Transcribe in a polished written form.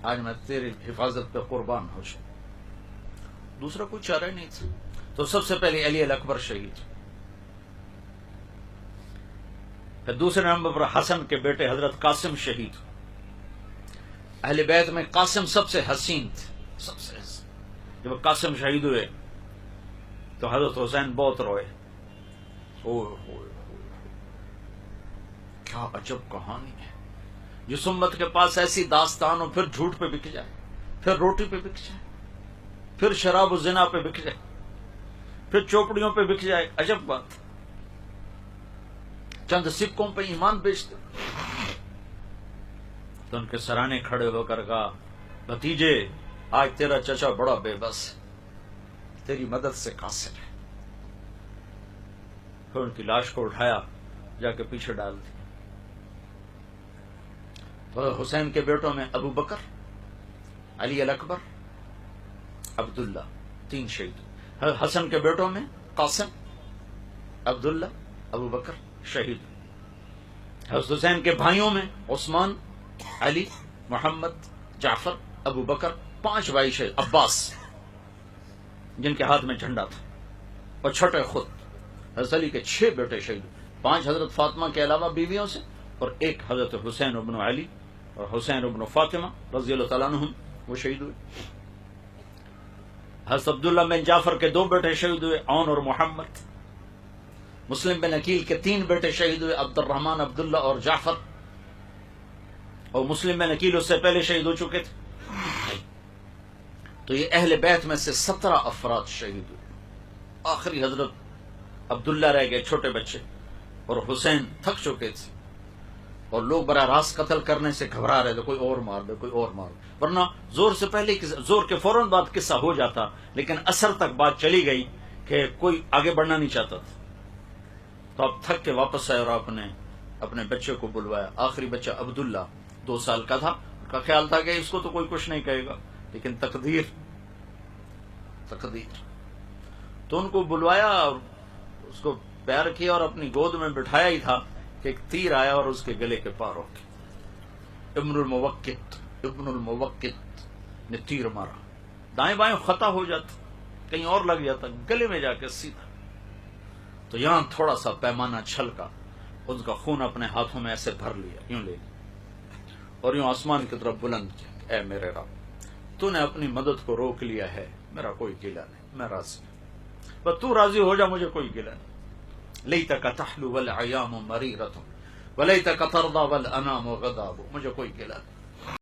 آج میں تیری حفاظت پہ قربان ہو جاؤں. دوسرا کوئی چارہ نہیں تھا. تو سب سے پہلے علی الاکبر شہید. پھر دوسرے نمبر پر حسن کے بیٹے حضرت قاسم شہید. اہل بیت میں قاسم سب سے حسین تھے, سب سے حسین. جب قاسم شہید ہوئے تو حضرت حسین بہت روئے. کیا عجب کہانی ہے. جس امت کے پاس ایسی داستان ہو, پھر جھوٹ پہ بک جائے, پھر روٹی پہ بک جائے, پھر شراب و زنا پہ بک جائے, پھر چوپڑیوں پہ بک جائے. عجب بات. چند سکوں پہ ایمان بیچتے. تو ان کے سرانے کھڑے ہو کر کہا, بھتیجے آج تیرا چچا بڑا بے بس ہے, تیری مدد سے قاصر ہے. پھر ان کی لاش کو اٹھایا, جا کے پیچھے ڈال دی. حسین کے بیٹوں میں ابو بکر, علی الاکبر, عبداللہ, 3 شہید. حسن کے بیٹوں میں قاسم, عبداللہ, ابو بکر شہید. حضرت حسین کے بھائیوں میں عثمان, علی, محمد, جعفر, ابو بکر, 5 بھائی شہید. عباس جن کے ہاتھ میں جھنڈا تھا, اور چھوٹے خود. حضرت علی کے 6 بیٹے شہید. 5 حضرت فاطمہ کے علاوہ بیویوں سے, اور 1 حضرت حسین ابن علی اور حسین ابن فاطمہ رضی اللہ تعالیٰ عنہم, وہ شہید ہوئے. حضرت عبداللہ بن جعفر کے 2 بیٹے شہید ہوئے, عون اور محمد. مسلم بن عقیل کے 3 بیٹے شہید ہوئے, عبد الرحمن, عبداللہ اور جعفر. اور مسلم بن عقیل اس سے پہلے شہید ہو چکے تھے. تو یہ اہل بیت میں سے 17 افراد شہید ہوئے. آخری حضرت عبداللہ رہ گئے, چھوٹے بچے, اور حسین تھک چکے تھے, اور لوگ براہ راست قتل کرنے سے گھبرا رہے تھے, کوئی اور مار دے, کوئی اور مار دے. ورنہ زور سے پہلے, زور کے فوراً بعد قصہ ہو جاتا, لیکن اثر تک بات چلی گئی کہ کوئی آگے بڑھنا نہیں چاہتا تھا. تو اب تھک کے واپس آئے اور آپ نے اپنے بچے کو بلوایا. آخری بچہ عبداللہ 2 سال کا تھا. ان کا خیال تھا کہ اس کو تو کوئی کچھ نہیں کہے گا, لیکن تقدیر. تو ان کو بلوایا اور اس کو پیار کیا اور اپنی گود میں بٹھایا ہی تھا کہ ایک تیر آیا اور اس کے گلے کے پار ہو گیا. ابن الموقت نے تیر مارا. دائیں بائیں خطا ہو جاتا, کہیں اور لگ جاتا, گلے میں جا کے سیدھا. تو یہاں تھوڑا سا پیمانہ چھلکا, اس کا خون اپنے ہاتھوں میں ایسے بھر لیا, یوں لے لیا, اور یوں آسمان کی طرف بلند کیا, اے میرے رب, تو نے اپنی مدد کو روک لیا ہے, میرا کوئی گلہ نہیں, میں راضی ہوں, بس تو راضی ہو جا, مجھے کوئی گلہ نہیں. لیتک تحلو والعیام مریرۃ ولیتک ترضی والانام غضاب, مجھے کوئی گلہ نہیں.